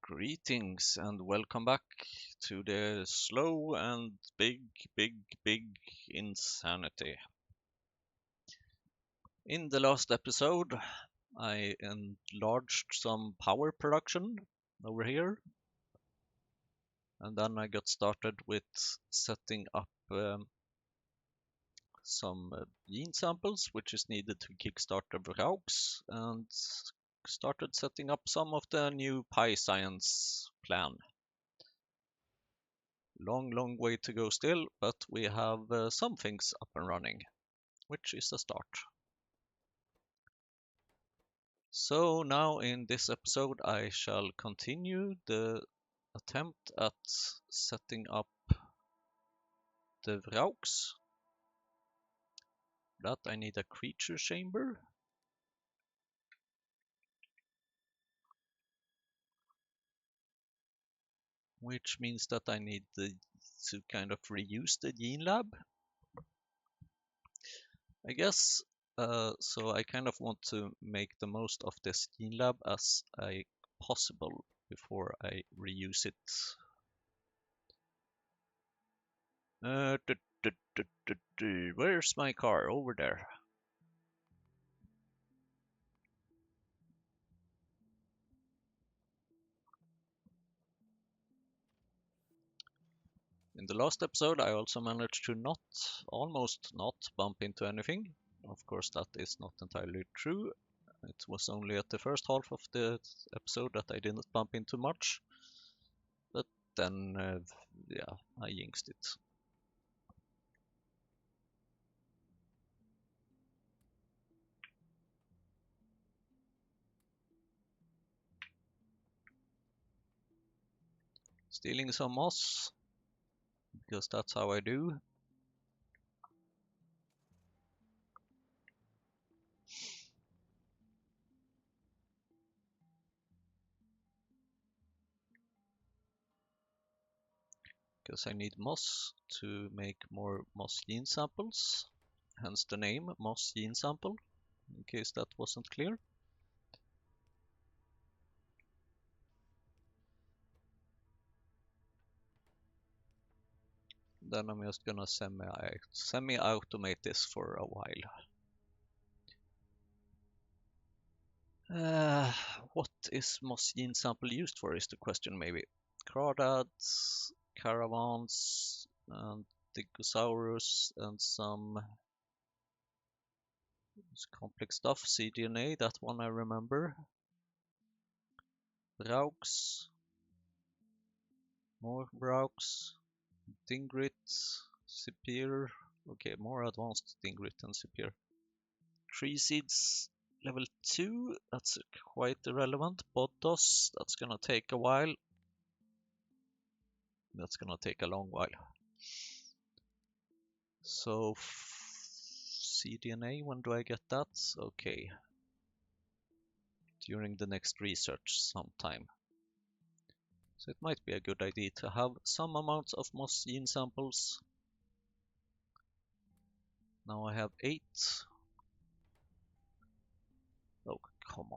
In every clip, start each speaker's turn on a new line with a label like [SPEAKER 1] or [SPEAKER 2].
[SPEAKER 1] Greetings and welcome back to the slow and big insanity. In the last episode, I enlarged some power production over here, and then I got started with setting up some gene samples, which is needed to kickstart the VRA-UKs, and started setting up some of the new PyScience plan. Long way to go still, but we have some things up and running, which is a start. So now in this episode I shall continue the attempt at setting up the VRA-UKs. For that I need a creature chamber. Which means that I need to kind of reuse the gene lab, I guess. So I kind of want to make the most of this gene lab as possible before I reuse it. Where's my car? Over there. In the last episode, I also managed to almost not bump into anything. Of course, that is not entirely true. It was only at the first half of the episode that I didn't bump into much. But then, yeah, I jinxed it. Stealing some moss, because that's how I do. Because I need moss to make more moss gene samples, hence the name moss gene sample, in case that wasn't clear. Then I'm just gonna semi-automate this for a while. What is moss gene sample used for is the question, maybe. Crawdads, caravans, and Digosaurus, and some complex stuff. cDNA, that one I remember. VRA-UKs, more VRA-UKs, Dingrit, Sipir. Okay, more advanced Dingrit and Sipir. Tree seeds, level 2, that's quite irrelevant. Bodos, that's gonna take a while. That's gonna take a long while. So cDNA, when do I get that? Okay. During the next research sometime. So it might be a good idea to have some amount of moss gene samples. Now I have 8. Oh, come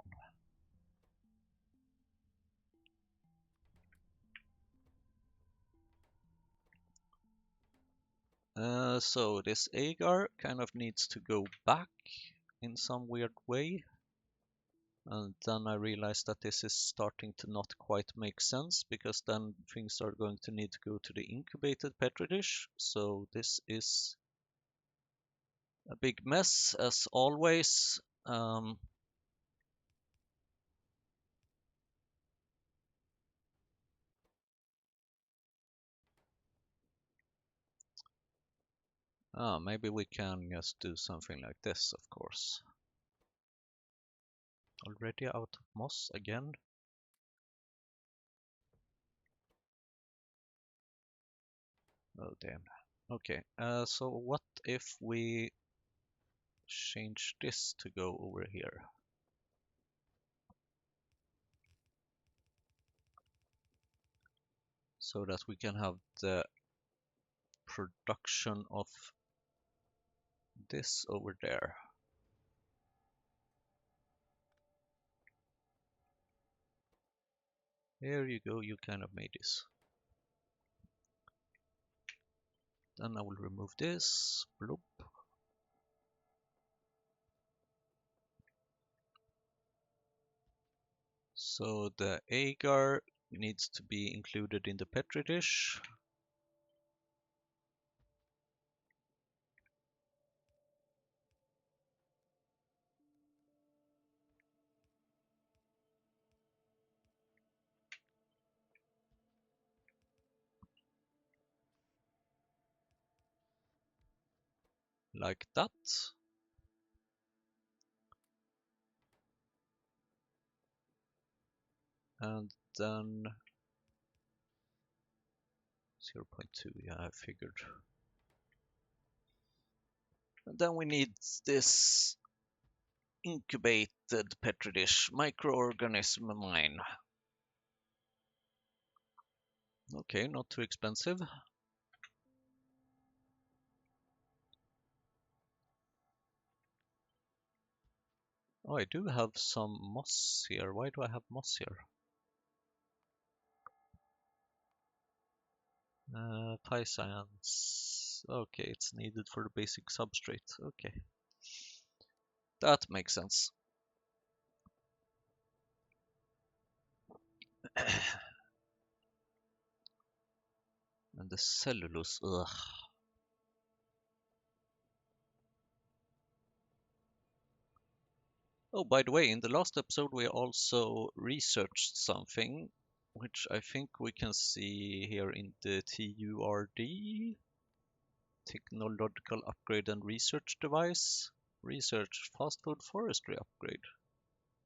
[SPEAKER 1] on. So this agar kind of needs to go back in some weird way. And then I realized that this is starting to not quite make sense, because then things are going to need to go to the incubated petri dish. So this is a big mess as always. Maybe we can just do something like this, of course. Already out of moss again. Oh damn. Okay, so what if we change this to go over here? So that we can have the production of this over there. Here you go, you kind of made this. Then I will remove this. Bloop. So the agar needs to be included in the petri dish. Like that. And then 0.2, yeah, I figured. And then we need this incubated petri dish microorganism mine. Okay, not too expensive. Oh, I do have some moss here. Why do I have moss here? Science. Okay, it's needed for the basic substrate. Okay, that makes sense. And the cellulose, ugh. Oh, by the way, in the last episode we also researched something, which I think we can see here in the TURD, Technological Upgrade and Research Device, Research Fast Food Forestry Upgrade.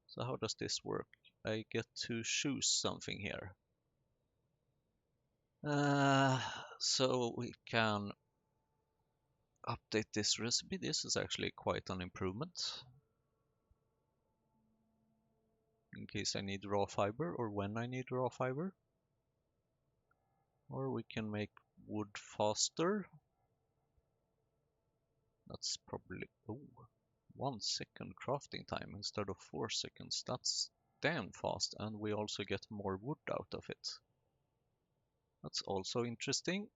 [SPEAKER 1] So how does this work? I get to choose something here. So we can update this recipe. This is actually quite an improvement. In case I need raw fiber or when I need raw fiber. Or we can make wood faster. That's probably, oh, 1 second crafting time instead of 4 seconds. That's damn fast, and we also get more wood out of it. That's also interesting.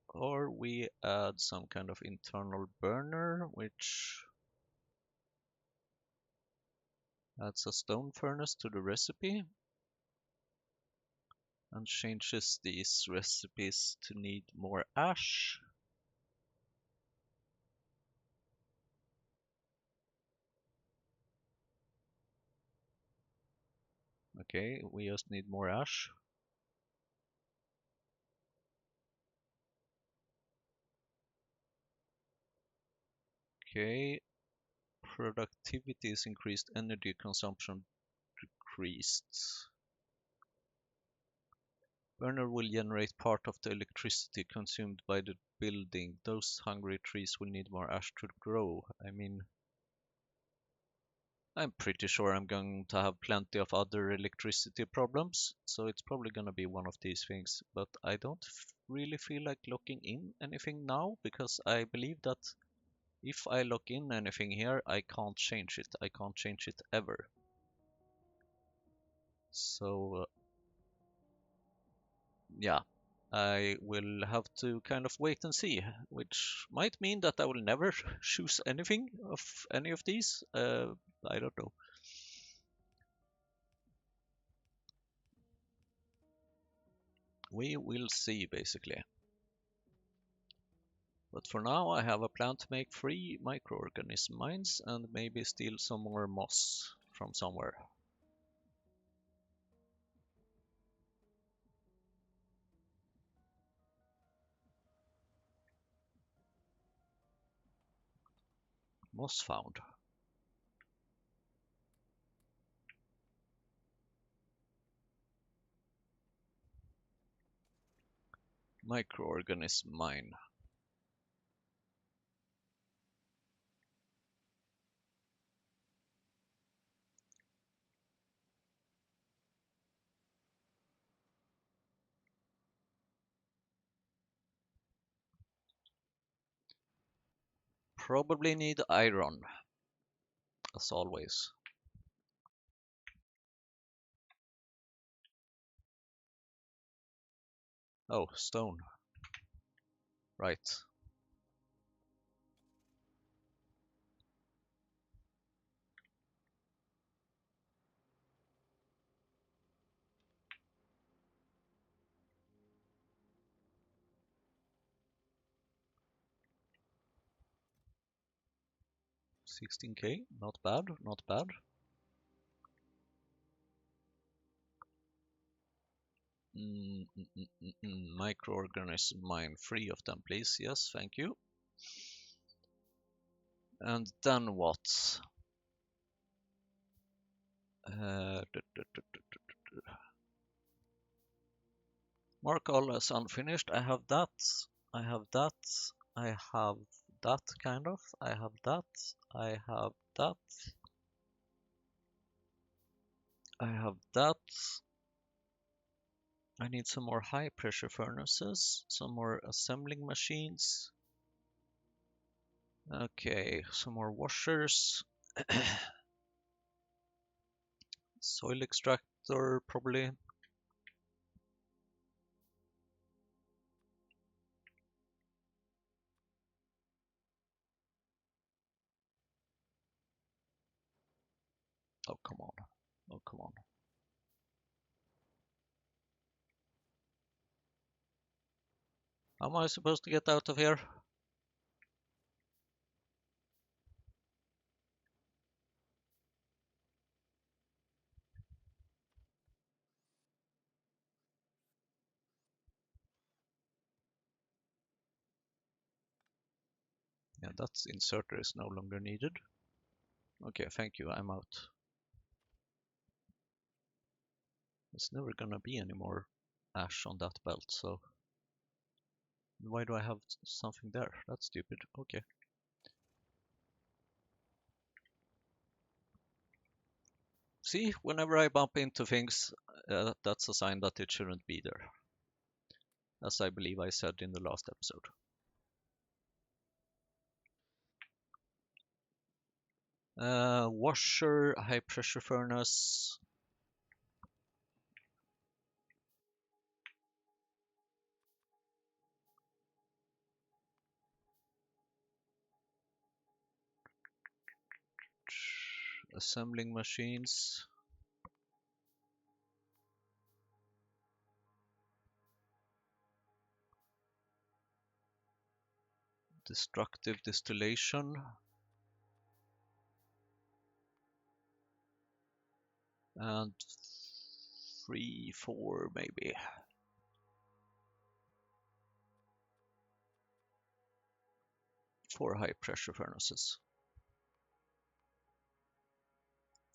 [SPEAKER 1] Or we add some kind of internal burner, which adds a stone furnace to the recipe and changes these recipes to need more ash. Okay, we just need more ash. Okay, productivity is increased, energy consumption decreased. Burner will generate part of the electricity consumed by the building. Those hungry trees will need more ash to grow. I mean, I'm pretty sure I'm going to have plenty of other electricity problems, so it's probably going to be one of these things. But I don't really feel like locking in anything now, because I believe that if I lock in anything here, I can't change it. I can't change it ever. So yeah, I will have to kind of wait and see, which might mean that I will never choose anything of any of these. I don't know. We will see, basically. But for now, I have a plan to make 3 microorganism mines and maybe steal some more moss from somewhere. Moss found. Microorganism mine. Probably need iron, as always. Oh, stone. Right. $16K, not bad, not bad. Microorganism mine, 3 of them, please. Yes, thank you. And then what? Mark all as unfinished. I have that. I have that. I have that kind of. I have that. I have that. I have that. I need some more high pressure furnaces, some more assembling machines. Okay, some more washers. Soil extractor, probably. Oh, come on. Oh, come on. How am I supposed to get out of here? Yeah, that inserter is no longer needed. Okay, thank you, I'm out. There's never gonna be any more ash on that belt, so... Why do I have something there? That's stupid. Okay. See, whenever I bump into things, that's a sign that it shouldn't be there. As I believe I said in the last episode. Washer, high pressure furnace. Assembling machines. Destructive distillation. And 3, 4 maybe. 4 high pressure furnaces.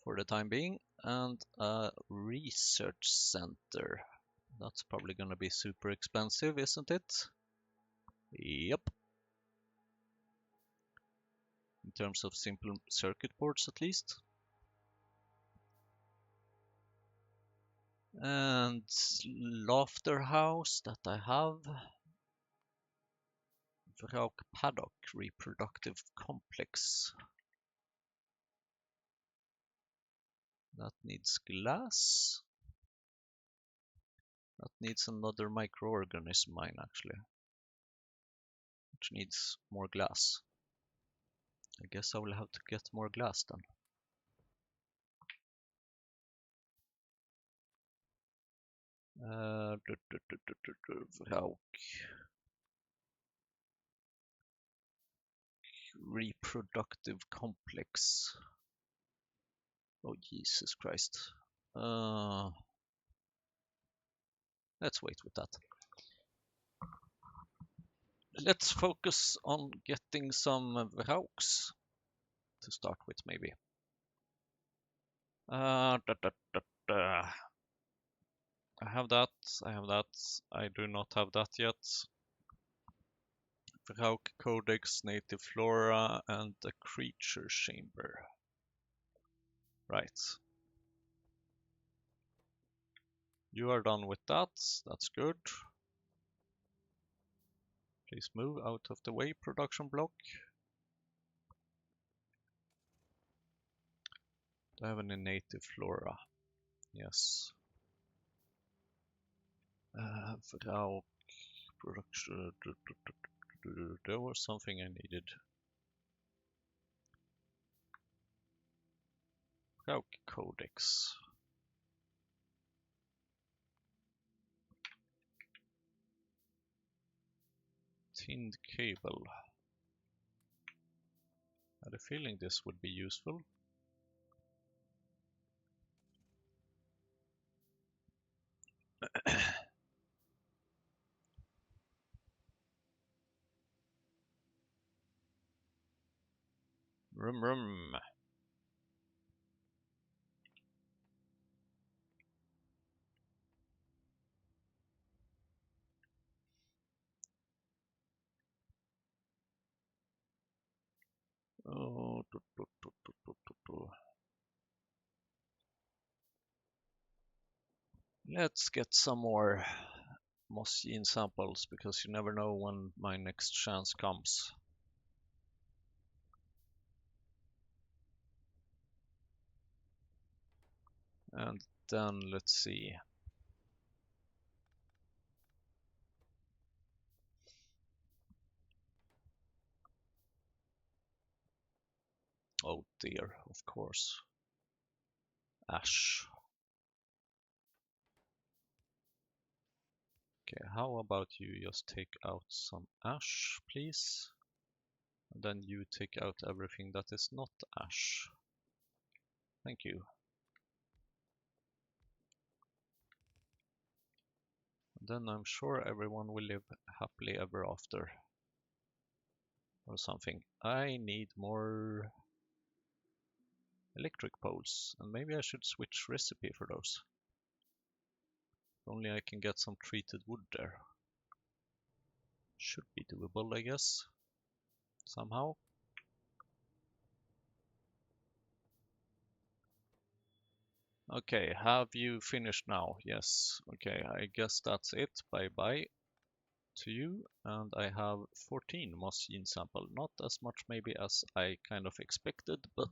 [SPEAKER 1] For the time being. And a research center. That's probably gonna be super expensive, isn't it? Yep. In terms of simple circuit boards at least. And Laughter House that I have. VRA-UK Paddock Reproductive Complex. That needs glass. That needs another microorganism mine actually. Which needs more glass. I guess I will have to get more glass then. Reproductive complex. Oh Jesus Christ. Let's wait with that. Let's focus on getting some VRA-UKs to start with maybe. I have that, I have that, I do not have that yet. VRA-UK Codex, Native Flora, and the Creature Chamber. Right. You are done with that, that's good. Please move out of the way, production block. Do I have any Native Flora? Yes. VRA-UK. Production. There was something I needed. VRA-UK codex. Tinned cable. I had a feeling this would be useful. Rum. Oh, Let's get some more moss gene samples, because you never know when my next chance comes. And then let's see. Oh dear, of course. Ash. Okay, how about you just take out some ash, please? And then you take out everything that is not ash. Thank you. And then I'm sure everyone will live happily ever after. Or something. I need more electric poles, and maybe I should switch recipe for those. If only I can get some treated wood there. Should be doable, I guess. Somehow. Okay, have you finished now? Yes. Okay, I guess that's it. Bye-bye to you. And I have 14 moss gene sample. Not as much maybe as I kind of expected, but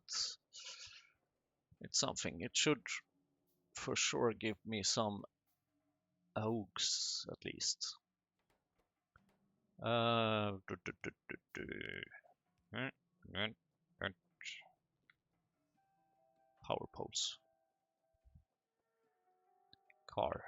[SPEAKER 1] it's something. It should for sure give me some oaks at least. Power poles. Car.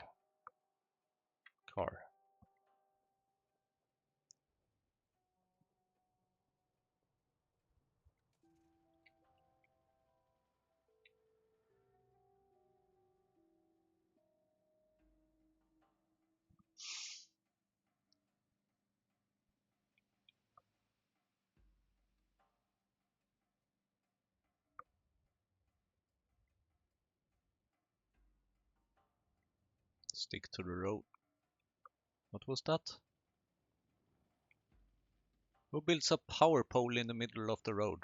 [SPEAKER 1] Stick to the road. What was that? Who builds a power pole in the middle of the road?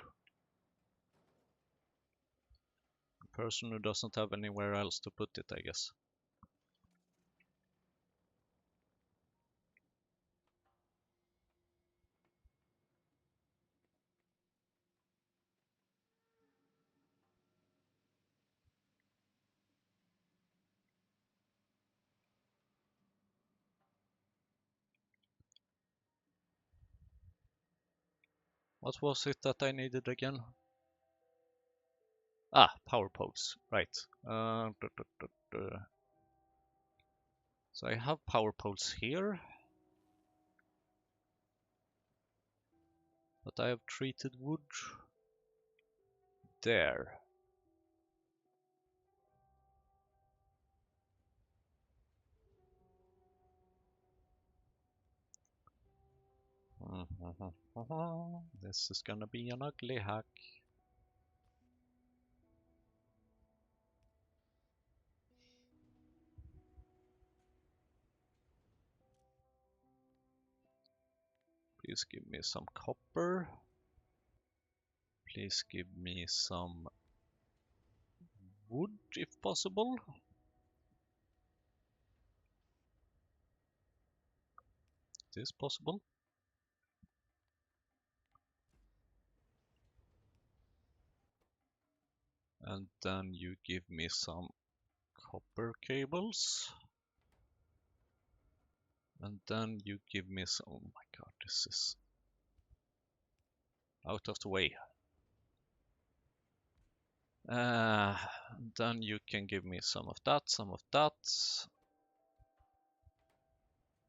[SPEAKER 1] A person who doesn't have anywhere else to put it, I guess. What was it that I needed again? Ah, power poles, right. So I have power poles here. But I have treated wood there. This is gonna be an ugly hack. Please give me some copper. Please give me some wood if possible. It is possible. And then you give me some copper cables. And then you give me some, oh my god, this is out of the way. Then you can give me some of that,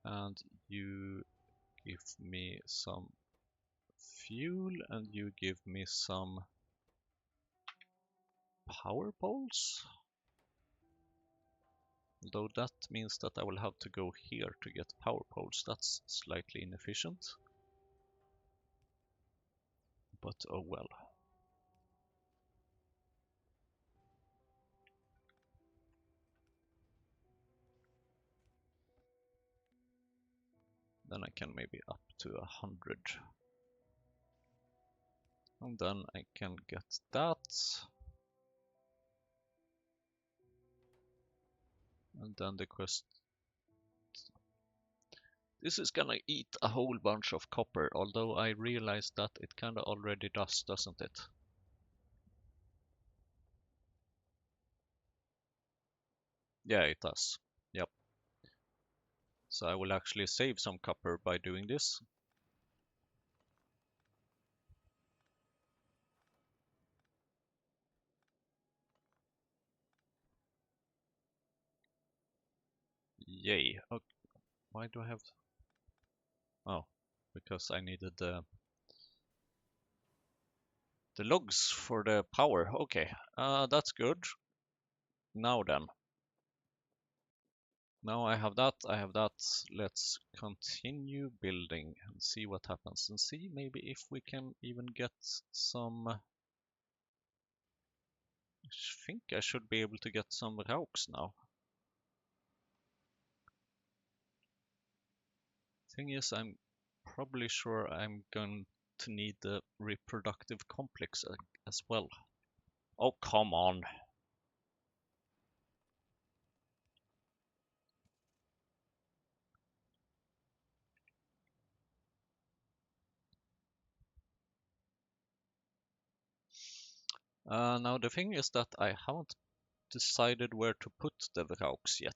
[SPEAKER 1] and you give me some fuel, and you give me some power poles. Though that means that I will have to go here to get power poles. That's slightly inefficient. But oh well. Then I can maybe up to 100. And then I can get that. And then the quest. This is gonna eat a whole bunch of copper, although I realize that it kinda already does, doesn't it? Yeah, it does. Yep. So I will actually save some copper by doing this. Yay. Oh, why do I have... Oh, because I needed the logs for the power. Okay, that's good. Now then. Now I have that, Let's continue building and see what happens. And see maybe if we can even get some... I think I should be able to get some rauks now. Thing is, I'm probably sure I'm going to need the reproductive complex as well. Oh, come on. Now the thing is that I haven't decided where to put the rauks yet.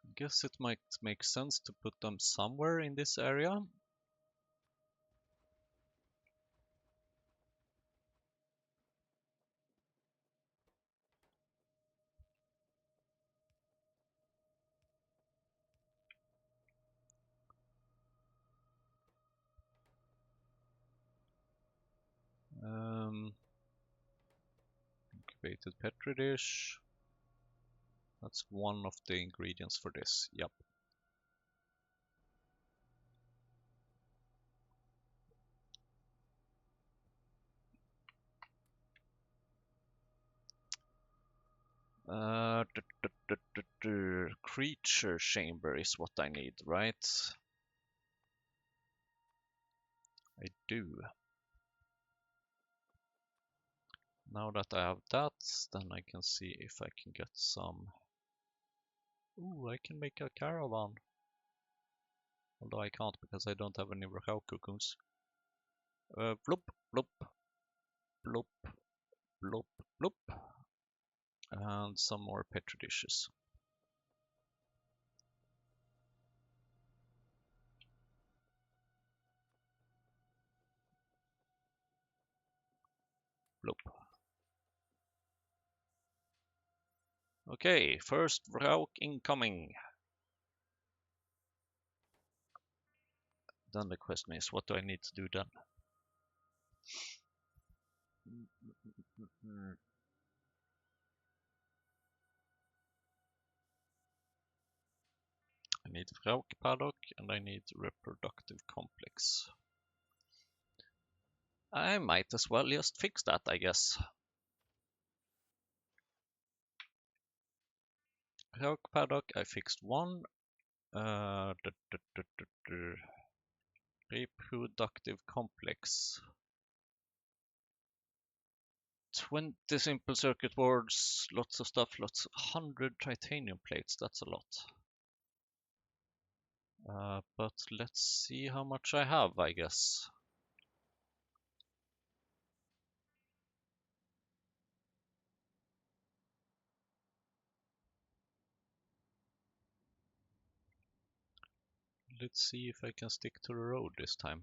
[SPEAKER 1] I guess it might make sense to put them somewhere in this area. Incubated petri dish. That's one of the ingredients for this. Yep. Creature chamber is what I need, right? I do. Now that I have that, then I can see if I can get some... Ooh, I can make a caravan. Although I can't because I don't have any Rakau cocoons. Bloop, bloop, bloop, bloop, bloop. And some more petri dishes. Bloop. Okay, first Rauk incoming. Then the question is, what do I need to do then? I need Rauk paddock and I need reproductive complex. I might as well just fix that, I guess. Rauk paddock, I fixed one. Reproductive complex. 20 simple circuit boards, lots of stuff, 100 titanium plates, that's a lot. But let's see how much I have, I guess. Let's see if I can stick to the road this time.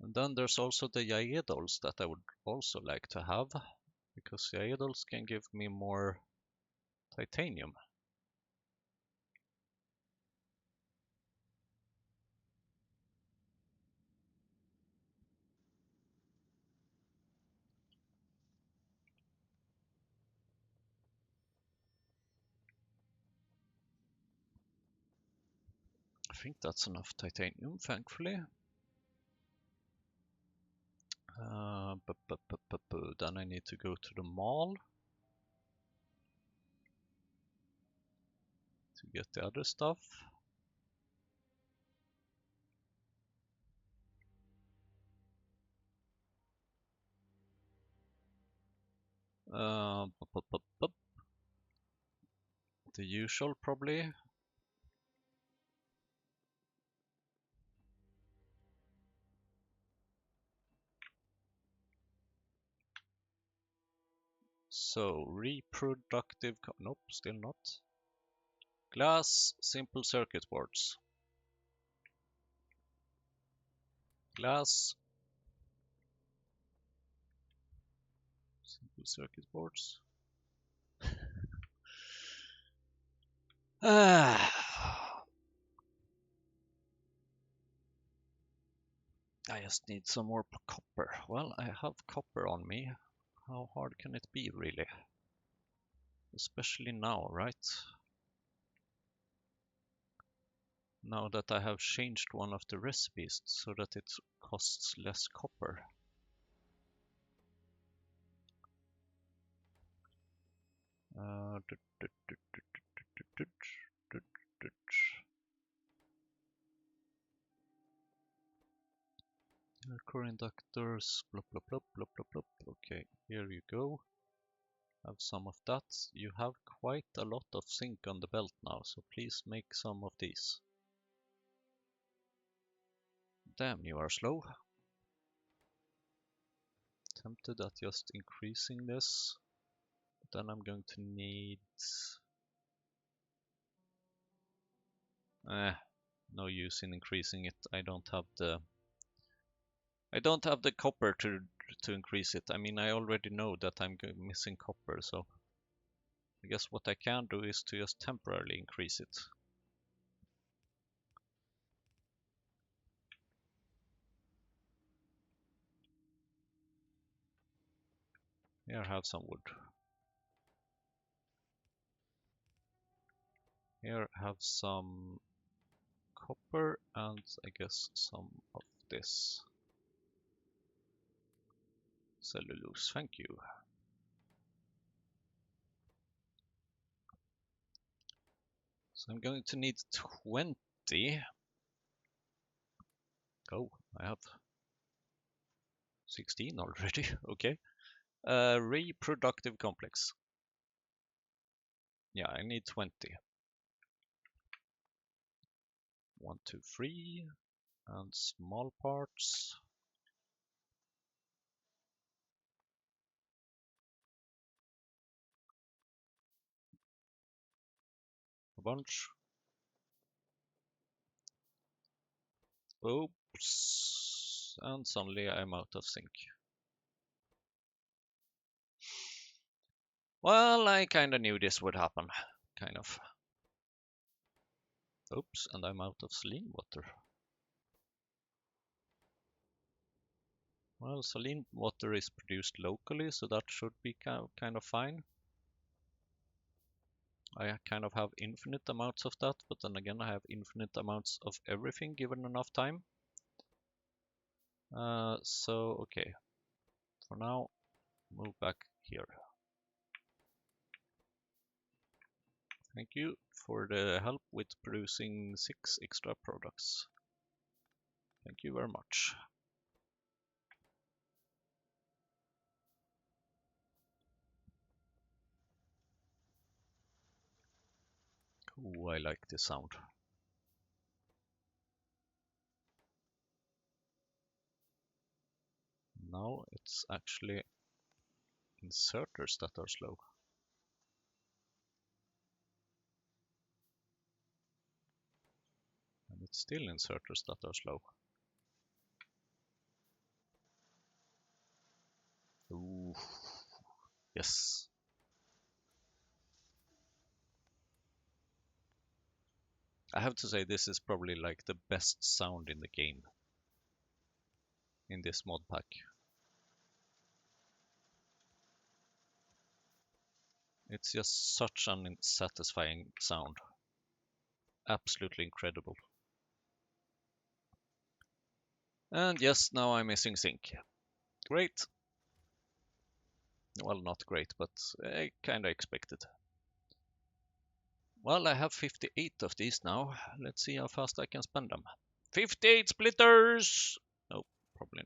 [SPEAKER 1] And then there's also the Yaedos that I would also like to have, because Yaedos can give me more titanium. I think that's enough titanium, thankfully. Then I need to go to the mall to get the other stuff. Uh, the usual, probably. So, reproductive, nope, still not. Glass, simple circuit boards. Glass, simple circuit boards. I just need some more copper. Well, I have copper on me. How hard can it be, really? Especially now, right? Now that I have changed one of the recipes so that it costs less copper. Core inductors, blah blah blah blah blah blah. Okay, here you go. Have some of that. You have quite a lot of zinc on the belt now, so please make some of these. Damn, you are slow. Tempted at just increasing this. But then I'm going to need... no use in increasing it. I don't have the copper to increase it. I mean, I already know that I'm missing copper, so I guess what I can do is to just temporarily increase it. Here, have some wood. Here, have some copper and I guess some of this cellulose. Thank you. So I'm going to need 20. Oh, I have 16 already. Okay. Reproductive complex. Yeah, I need 20. 1, 2, 3. And small parts. A bunch. Oops. And suddenly I'm out of zinc. Well, I kinda knew this would happen. Kind of. Oops, and I'm out of saline water. Well, saline water is produced locally, so that should be kind of fine. I kind of have infinite amounts of that, but then again I have infinite amounts of everything given enough time. So, okay. For now, move back here. Thank you for the help with producing 6 extra products. Thank you very much. Ooh, I like this sound. Now it's actually inserters that are slow. And it's still inserters that are slow. Ooh. Yes. I have to say this is probably like the best sound in the game in this mod pack. It's just such an satisfying sound. Absolutely incredible. And yes, now I'm missing sync. Great. Well, not great, but I kinda expected. Well, I have 58 of these now. Let's see how fast I can spend them. 58 splitters! No, probably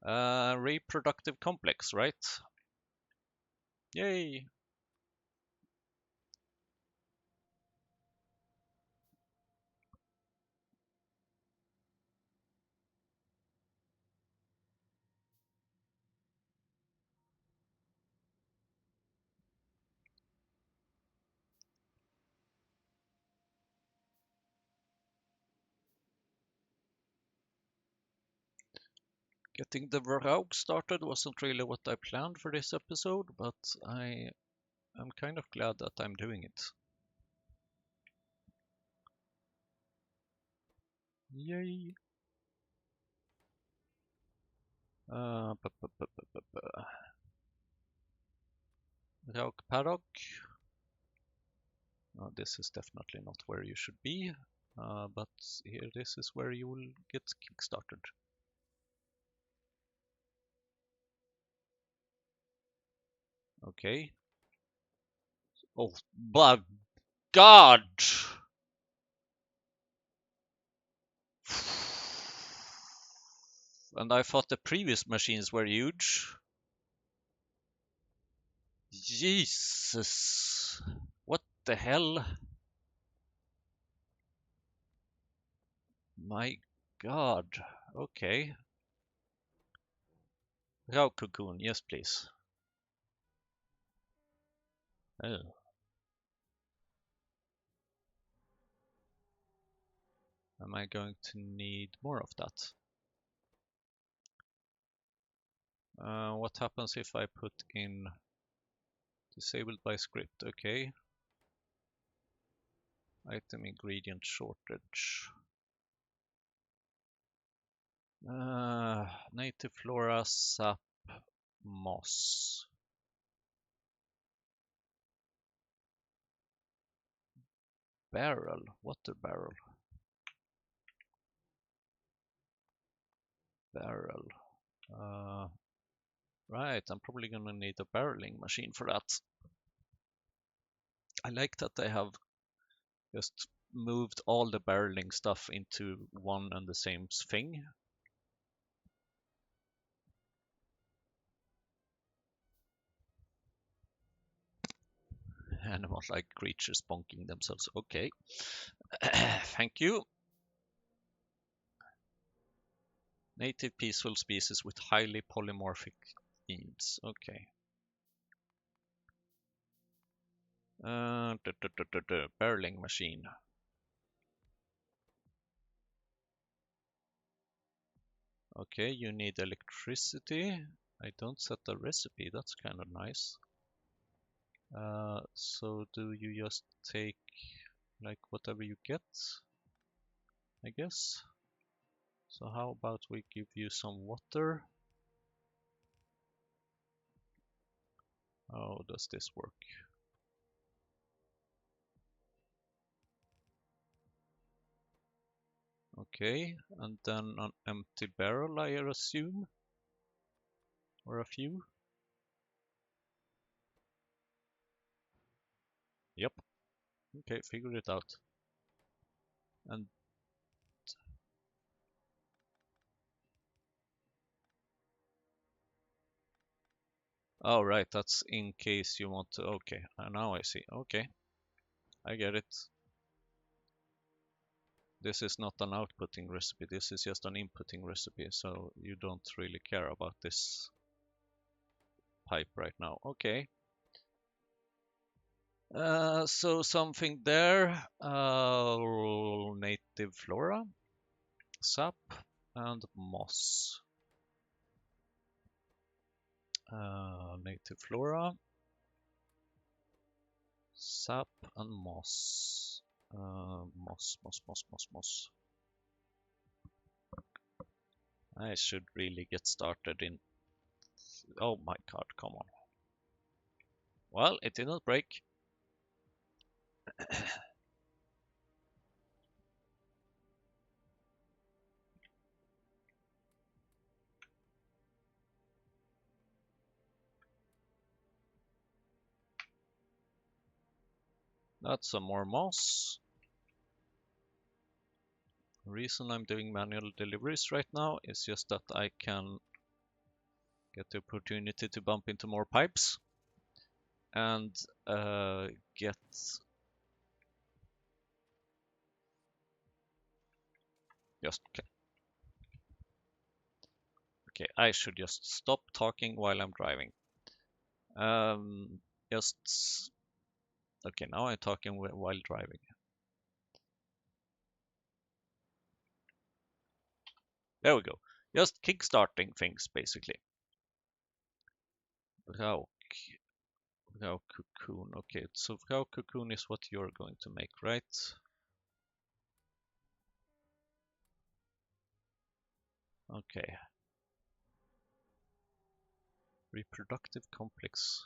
[SPEAKER 1] not. Reproductive complex, right? Yay! Getting the VRA-UK started wasn't really what I planned for this episode, but I'm kind of glad that I'm doing it. Yay! VRA-UK paddock. This is definitely not where you should be, but here this is where you will get kickstarted. Okay. Oh, my God! And I thought the previous machines were huge. Jesus! What the hell? My God. Okay. Raw cocoon, yes please. Oh. Am I going to need more of that? What happens if I put in disabled by script? Okay. Item ingredient shortage. Native flora, sap, moss. Barrel, water barrel. Barrel. Right, I'm probably gonna need a barreling machine for that. I like that they have just moved all the barreling stuff into one and the same thing. Animal-like creatures bonking themselves. Okay. Thank you. Native peaceful species with highly polymorphic genes. Okay. Barreling machine. Okay, you need electricity. I don't set the recipe. That's kind of nice. So do you just take like whatever you get? I guess. So how about we give you some water? How does this work? Okay, and then an empty barrel, I assume? Or a few? Yep. Okay, figured it out. And oh, right, that's in case you want to. Okay, now I see. Okay, I get it. This is not an outputting recipe, this is just an inputting recipe, so you don't really care about this pipe right now. Okay. So something there, native flora, sap, and moss. Native flora, sap, and moss. Moss. I should really get started in. Oh my god, come on. Well, it didn't break. That's some more moss. The reason I'm doing manual deliveries right now is just that I can get the opportunity to bump into more pipes and get just okay. I should just stop talking while I'm driving. Just okay. Now I'm talking while driving. There we go. Just kickstarting things basically. VRA cocoon. Okay, so VRA cocoon is what you're going to make, right? Okay. Reproductive complex.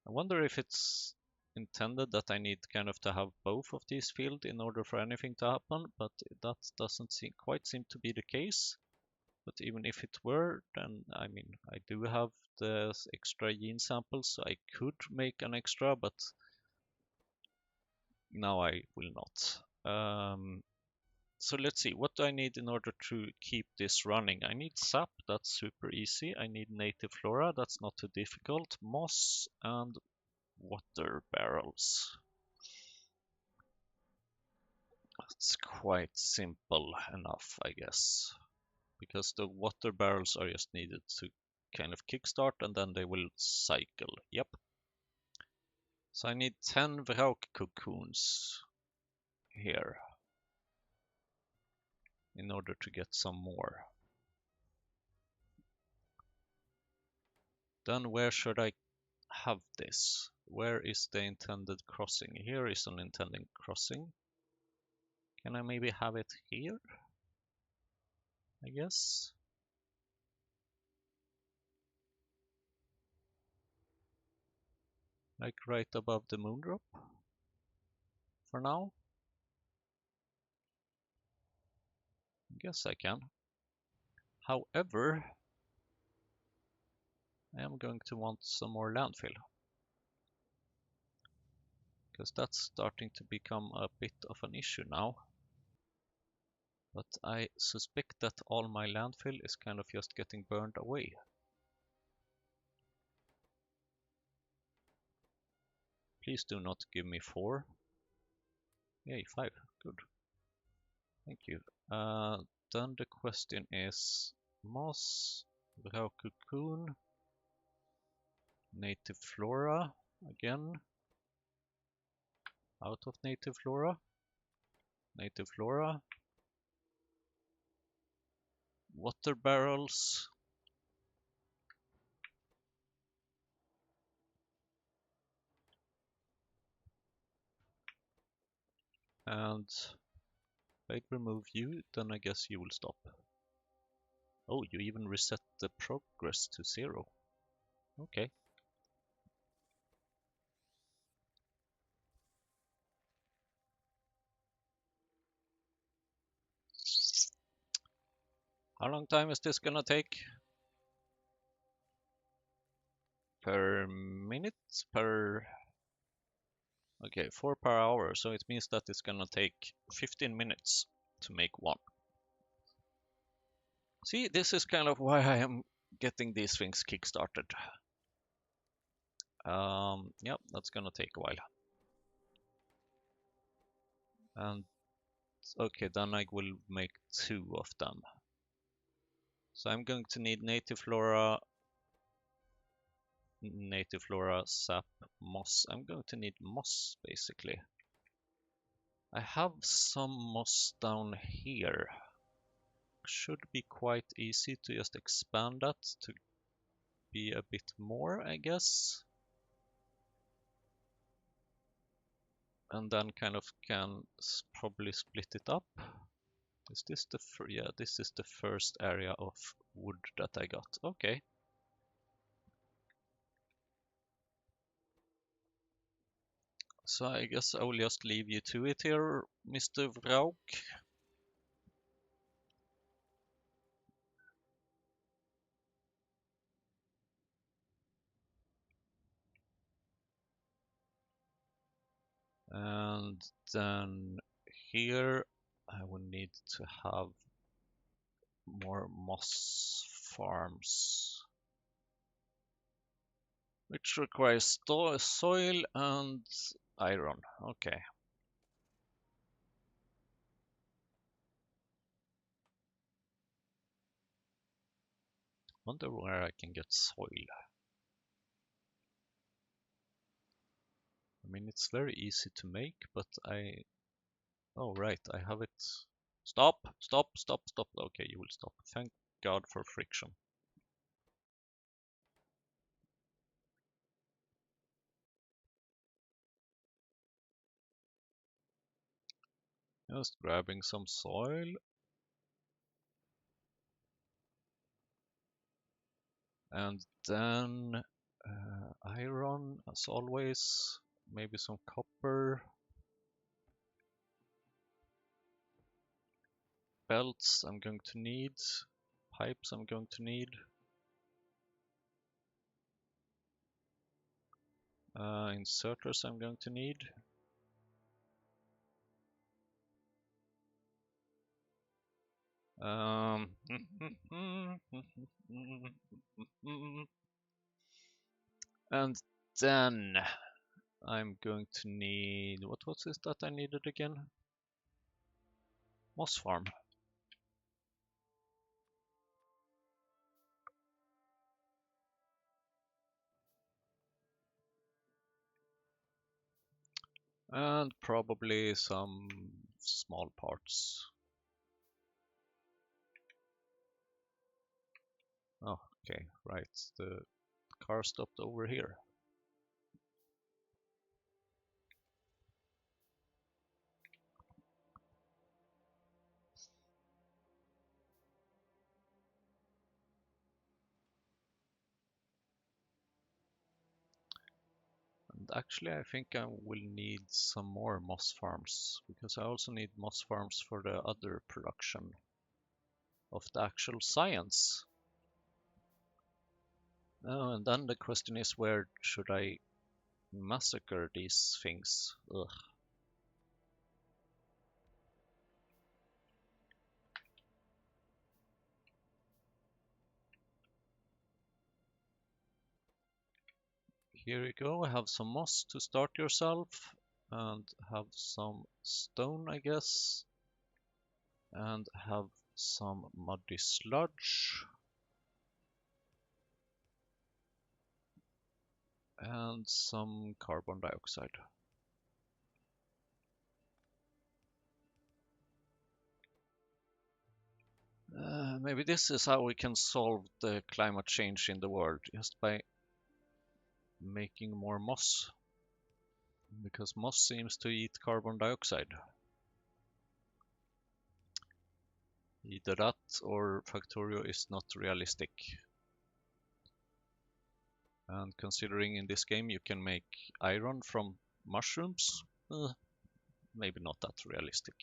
[SPEAKER 1] I wonder if it's intended that I need kind of to have both of these fields in order for anything to happen, but that doesn't quite seem to be the case. But even if it were, then I mean, I do have the extra gene samples, so I could make an extra, but now I will not. So let's see, what do I need in order to keep this running? I need sap, that's super easy. I need native flora, that's not too difficult. Moss and water barrels. It's quite simple enough, I guess, because the water barrels are just needed to kind of kickstart and then they will cycle. Yep. So I need 10 VRA cocoons here in order to get some more. Then where should I have this? Where is the intended crossing? Here is an intended crossing. Can I maybe have it here? I guess. Like right above the moondrop for now. I guess I can. However, I am going to want some more landfill, because that's starting to become a bit of an issue now. But I suspect that all my landfill is kind of just getting burned away. Please do not give me 4. Yay, 5. Good. Thank you. Then the question is moss, VRA cocoon, native flora again. Out of native flora. Native flora. Water barrels. And if I remove you, then I guess you will stop. Oh, you even reset the progress to 0. Okay. How long time is this gonna take? Per minute? Per... Okay, 4 per hour, so it means that it's gonna take 15 minutes to make 1. See, this is kind of why I am getting these things kickstarted. Yep, that's gonna take a while. And okay, then I will make 2 of them. So I'm going to need native flora, sap, moss. I'm going to need moss basically. I have some moss down here. Should be quite easy to just expand that to be a bit more, I guess. And then kind of can probably split it up. Is this the yeah, this is the first area of wood that I got. Okay. So I guess I will just leave you to it here, Mr. Vrauk. And then here I will need to have more moss farms, which requires soil and iron. Okay. Wonder where I can get soil. I mean, it's very easy to make, but oh, right, I have it. Stop, stop, stop, stop. Okay, you will stop. Thank God for friction. Just grabbing some soil. And then iron, as always. Maybe some copper. Belts I'm going to need. Pipes I'm going to need. Inserters I'm going to need. And then I'm going to need, what was it that I needed again? Moss farm. And probably some small parts. Oh, okay, right. The car stopped over here. And actually, I think I will need some more moss farms, because I also need moss farms for the other production of the actual science. Oh, and then the question is, where should I massacre these things? Ugh. Here you go, have some moss to start yourself, and have some stone, I guess, and have some muddy sludge, and some carbon dioxide. Maybe this is how we can solve the climate change in the world, just by making more moss, because moss seems to eat carbon dioxide. Either that or Factorio is not realistic. And considering in this game you can make iron from mushrooms, maybe not that realistic.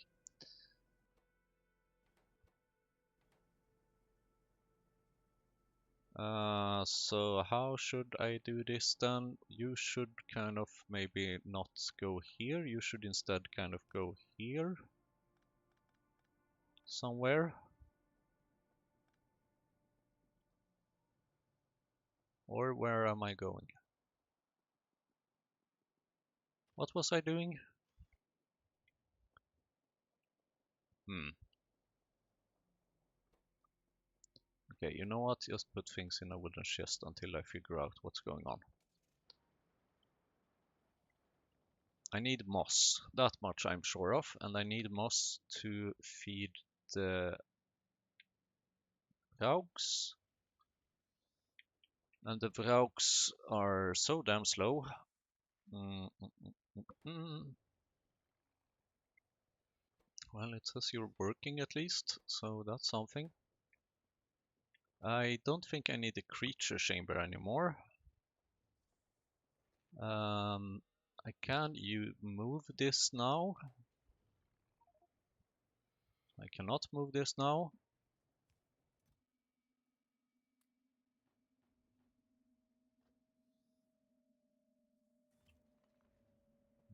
[SPEAKER 1] So how should I do this then? You should kind of maybe not go here. You should instead kind of go here somewhere. Or where am I going? What was I doing? Hmm. Okay, you know what? Just put things in a wooden chest until I figure out what's going on. I need moss, that much I'm sure of, and I need moss to feed the Vraugs. And the Vraugs are so damn slow. Mm, mm, mm, mm, mm. Well, it says you're working at least, so that's something. I don't think I need a creature chamber anymore. You move this now? I cannot move this now.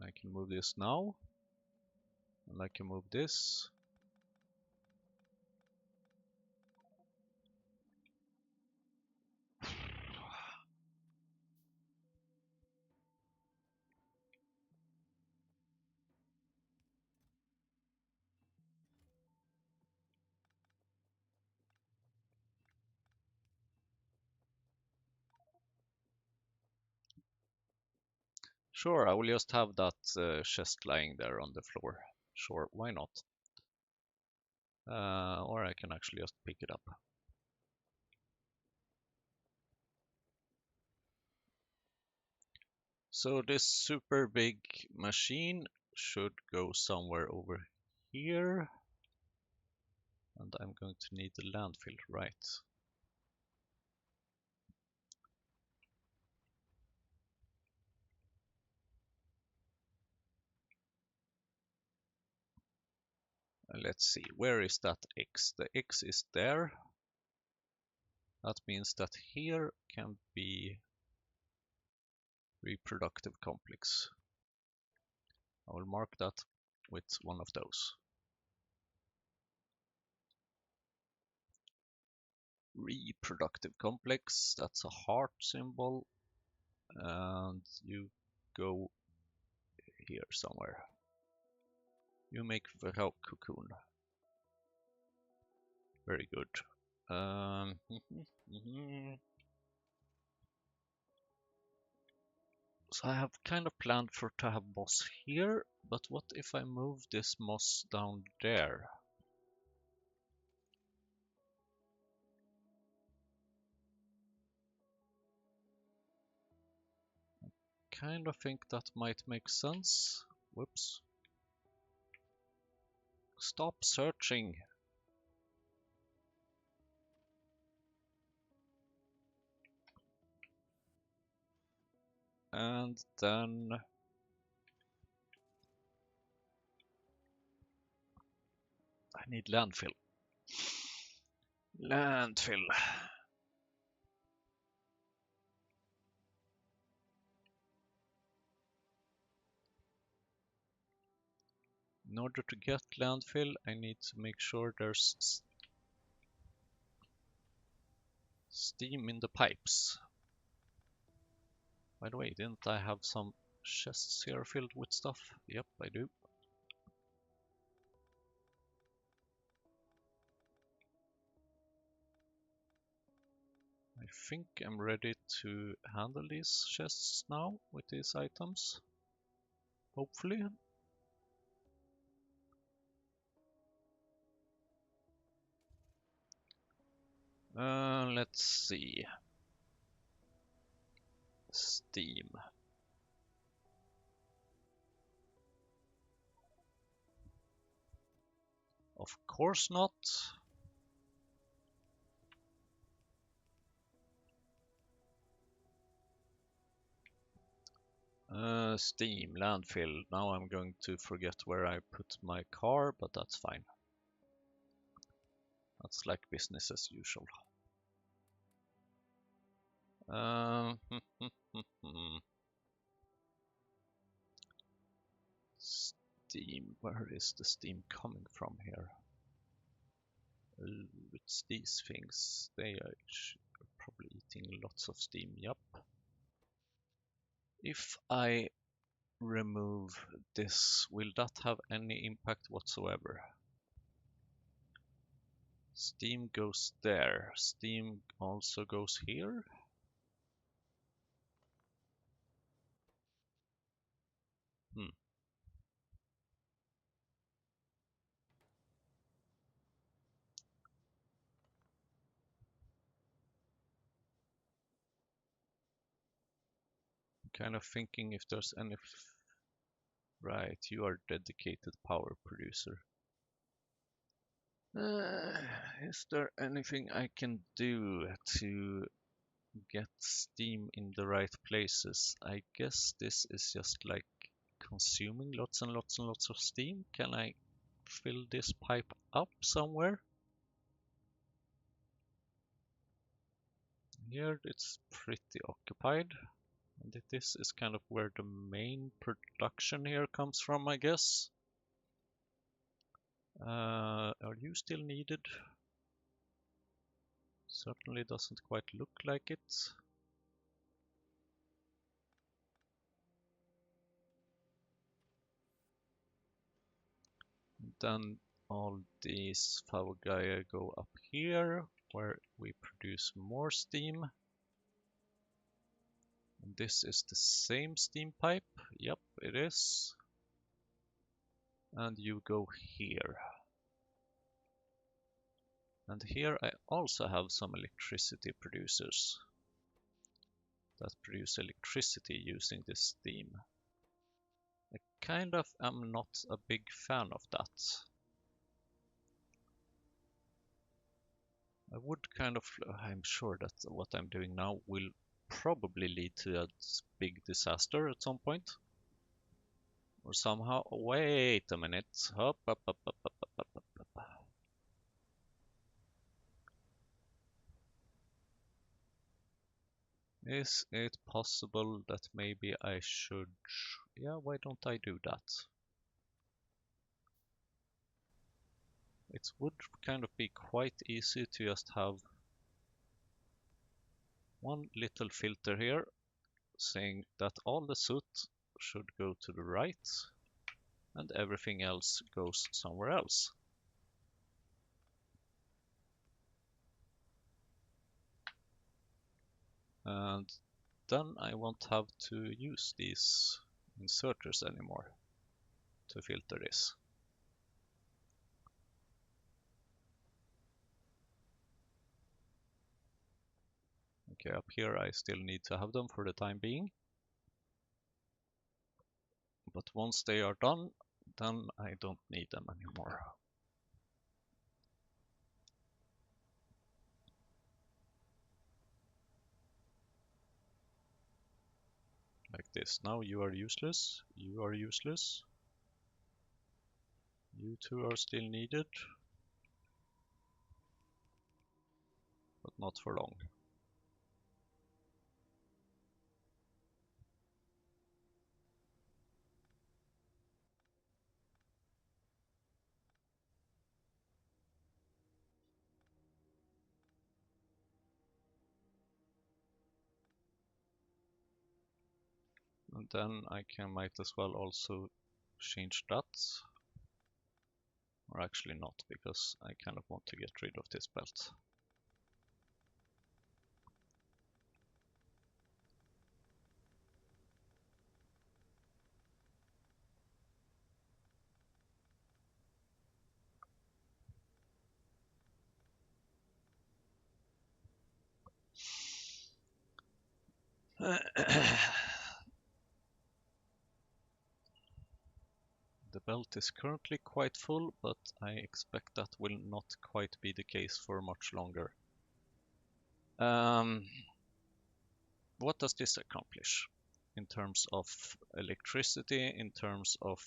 [SPEAKER 1] I can move this now. And I can move this. Sure, I will just have that chest lying there on the floor. Sure, why not? Or I can actually just pick it up. So this super big machine should go somewhere over here. And I'm going to need the landfill, right? Let's see, where is that X? The X is there. That means that here can be reproductive complex. I will mark that with one of those. Reproductive complex, that's a heart symbol. And you go here somewhere. You make the cocoon. Very good. So I have kind of planned for to have moss here, but what if I move this moss down there? Kind of think that might make sense. Whoops. Stop searching. And then I need landfill. Landfill. In order to get landfill, I need to make sure there's steam in the pipes. By the way, didn't I have some chests here filled with stuff? Yep, I do. I think I'm ready to handle these chests now with these items. Hopefully. Let's see. Steam. Of course not. Steam, landfill. Now I'm going to forget where I put my car, but that's fine. That's like business as usual. Steam, where is the steam coming from here? It's these things. They are probably eating lots of steam, yep. If I remove this, will that have any impact whatsoever? Steam goes there. Steam also goes here. Kind of thinking if there's any. Right, you are dedicated power producer. Is there anything I can do to get steam in the right places? I guess this is just like consuming lots and lots and lots of steam. Can I fill this pipe up somewhere? Here it's pretty occupied. And this is kind of where the main production here comes from, I guess. Are you still needed? Certainly doesn't quite look like it. Then all these Factorio go up here, where we produce more steam. And this is the same steam pipe. Yep, it is. And you go here. And here I also have some electricity producers that produce electricity using this steam. I kind of am not a big fan of that. I would kind of, I'm sure that what I'm doing now will probably lead to a big disaster at some point. Or somehow, wait a minute, up, up, up, up, up, up, up, up, up. Is it possible that maybe I should, yeah, why don't I do that? It would kind of be quite easy to just have one little filter here saying that all the soot should go to the right and everything else goes somewhere else. And then I won't have to use these inserters anymore to filter this. Okay, up here I still need to have them for the time being. But once they are done, then I don't need them anymore. Like this. Now you are useless, you are useless. You two are still needed, but not for long. And then I might as well also change that. Or actually not, because I kind of want to get rid of this belt. The belt is currently quite full, but I expect that will not quite be the case for much longer. What does this accomplish in terms of electricity, in terms of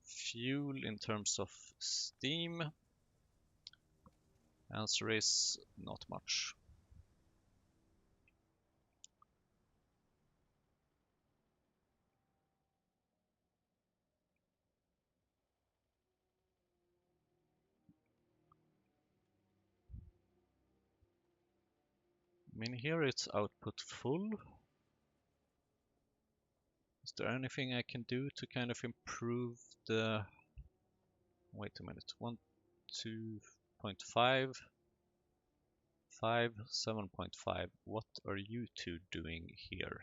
[SPEAKER 1] fuel, in terms of steam? Answer is not much. I mean, here it's output full. Is there anything I can do to kind of improve the... Wait a minute. 1, 2, 8.5, 5, 7.5. What are you two doing here?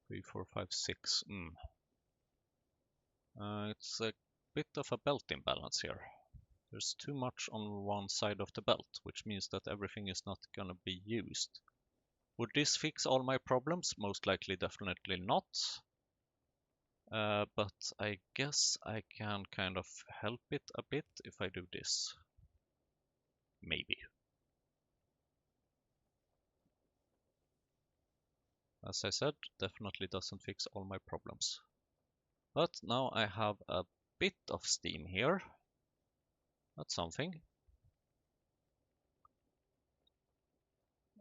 [SPEAKER 1] 3, 4, 5, 6. It's a bit of a belt imbalance here. There's too much on one side of the belt, which means that everything is not going to be used. Would this fix all my problems? Most likely, definitely not. But I guess I can kind of help it a bit if I do this. Maybe. As I said, definitely doesn't fix all my problems. But now I have a bit of steam here. That's something.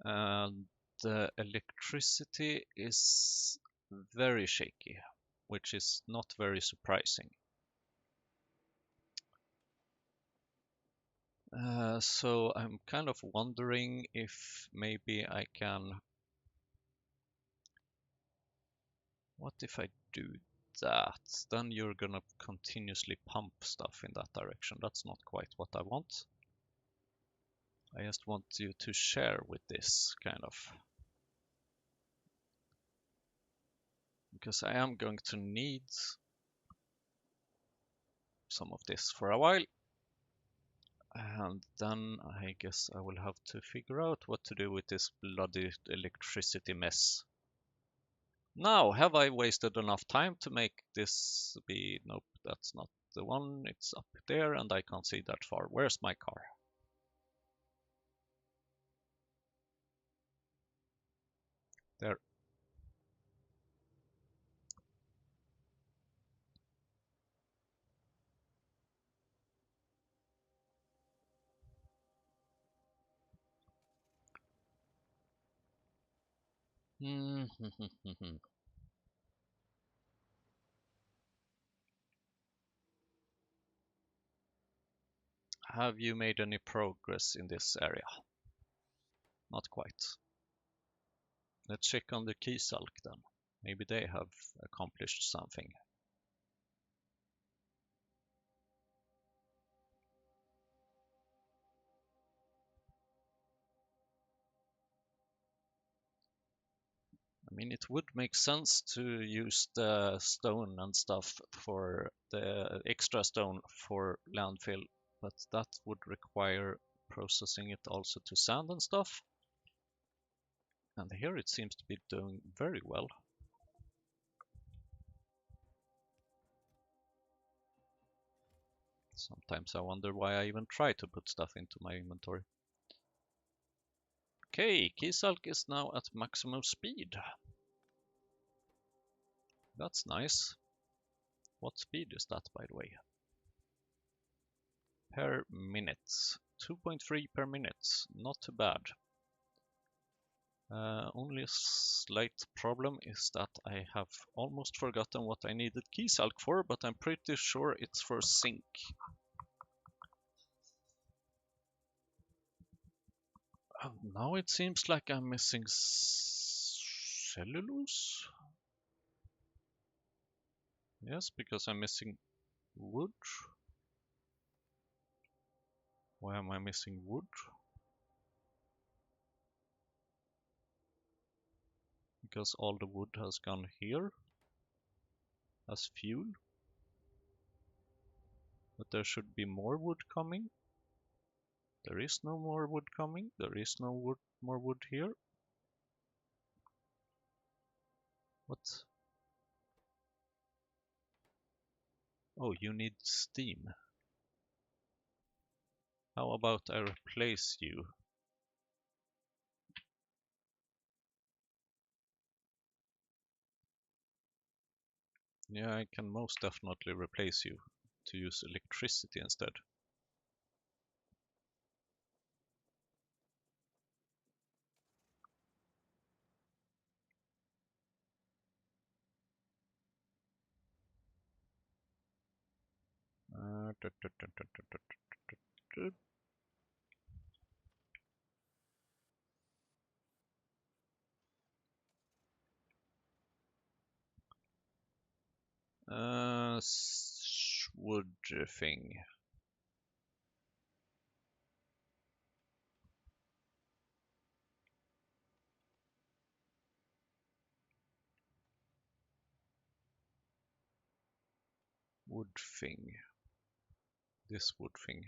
[SPEAKER 1] And the electricity is very shaky, which is not very surprising. So I'm kind of wondering if maybe I can... What if I do that? Then you're gonna continuously pump stuff in that direction. That's not quite what I want. I just want you to share with this, kind of. Because I am going to need some of this for a while. And then I guess I will have to figure out what to do with this bloody electricity mess. Now, have I wasted enough time to make this be... Nope, that's not the one. It's up there and I can't see that far. Where's my car? There. Have you made any progress in this area? Not quite. Let's check on the key sulk then. Maybe they have accomplished something. I mean, it would make sense to use the stone and stuff for the extra stone for landfill, but that would require processing it also to sand and stuff. And here it seems to be doing very well. Sometimes I wonder why I even try to put stuff into my inventory. Okay, key sulk is now at maximum speed. That's nice. What speed is that, by the way? Per minute. 2.3 per minute. Not too bad. Only a slight problem is that I have almost forgotten what I needed key sulk for, but I'm pretty sure it's for zinc. Now it seems like I'm missing cellulose. Yes, because I'm missing wood. Why am I missing wood? Because all the wood has gone here as fuel. But there should be more wood coming. There is no more wood coming. There is no more wood here. What? Oh, you need steam. How about I replace you? Yeah, I can most definitely replace you to use electricity instead. wood thing. Wood thing. This wood thing.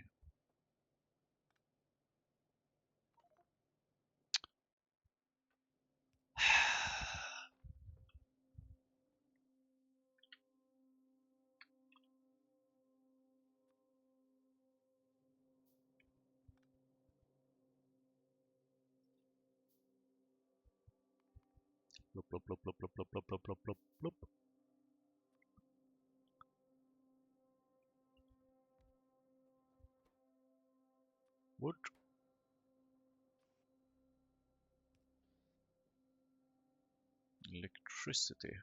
[SPEAKER 1] Blop, blop, blop, blop, blop, blop, blop, blop, blop, blop. Wood. Electricity.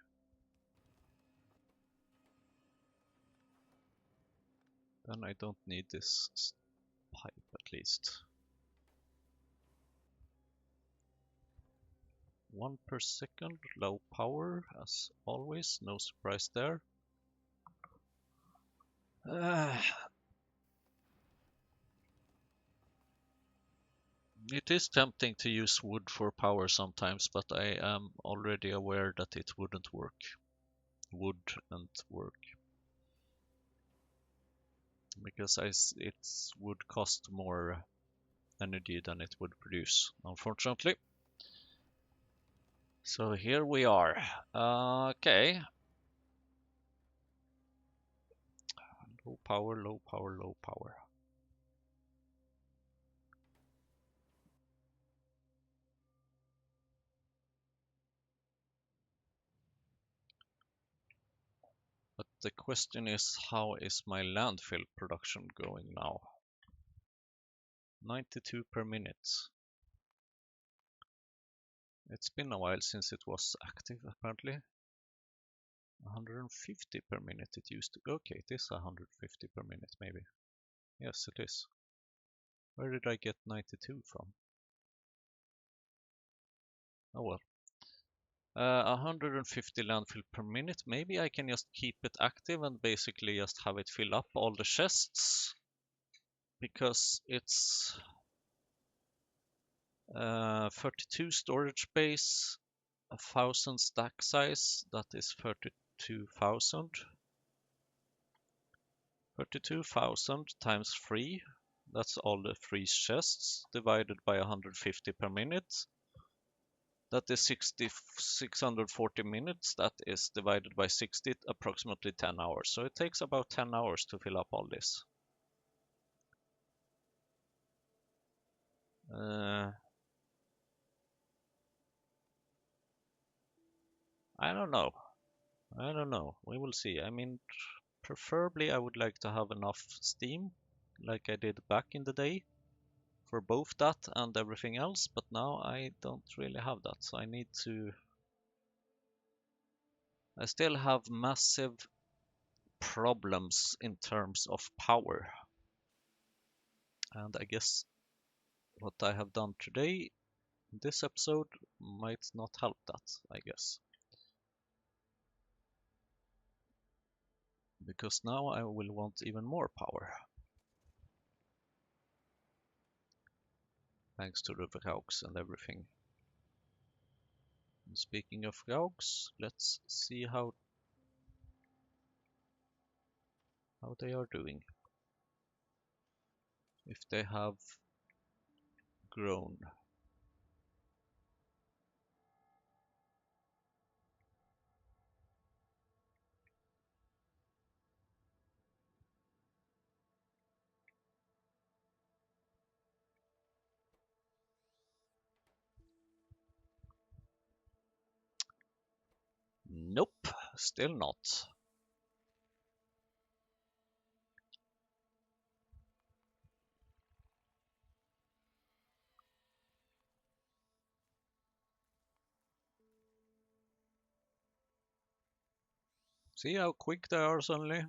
[SPEAKER 1] Then I don't need this pipe at least. 1 per second, low power as always, no surprise there. It is tempting to use wood for power sometimes, but I am already aware that it wouldn't work. Wouldn't work. Because it would cost more energy than it would produce, unfortunately. So here we are. Okay. Low power, low power, low power. But the question is, how is my landfill production going now? 92 per minute. It's been a while since it was active, apparently. 150 per minute it used to. Okay, it is 150 per minute, maybe. Yes, it is. Where did I get 92 from? Oh well. 150 landfill per minute. Maybe I can just keep it active and basically just have it fill up all the chests. Because it's 32 storage space, 1,000 stack size, that is 32,000. 32,000 times 3, that's all the 3 chests, divided by 150 per minute. That is 640 minutes, that is divided by 60, approximately 10 hours. So it takes about 10 hours to fill up all this. I don't know. I don't know. We will see. I mean, preferably I would like to have enough steam, like I did back in the day, for both that and everything else, but now I don't really have that, so I need to... I still have massive problems in terms of power. And I guess what I have done today in this episode might not help that, I guess. Because now I will want even more power. Thanks to the VRA-UKs and everything. And speaking of VRA-UKs, let's see how they are doing. If they have grown. Nope, still not. See how quick they are suddenly?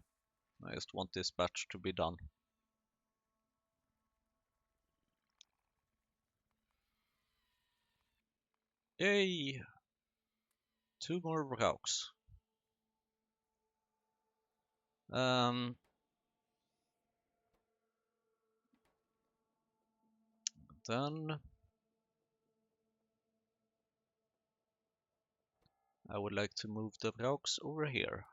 [SPEAKER 1] I just want this batch to be done. Yay! 2 more VRA-UKs. then I would like to move the Vraux over here.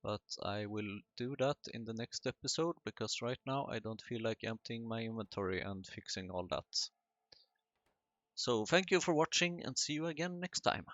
[SPEAKER 1] But I will do that in the next episode, because right now I don't feel like emptying my inventory and fixing all that. So thank you for watching, and see you again next time.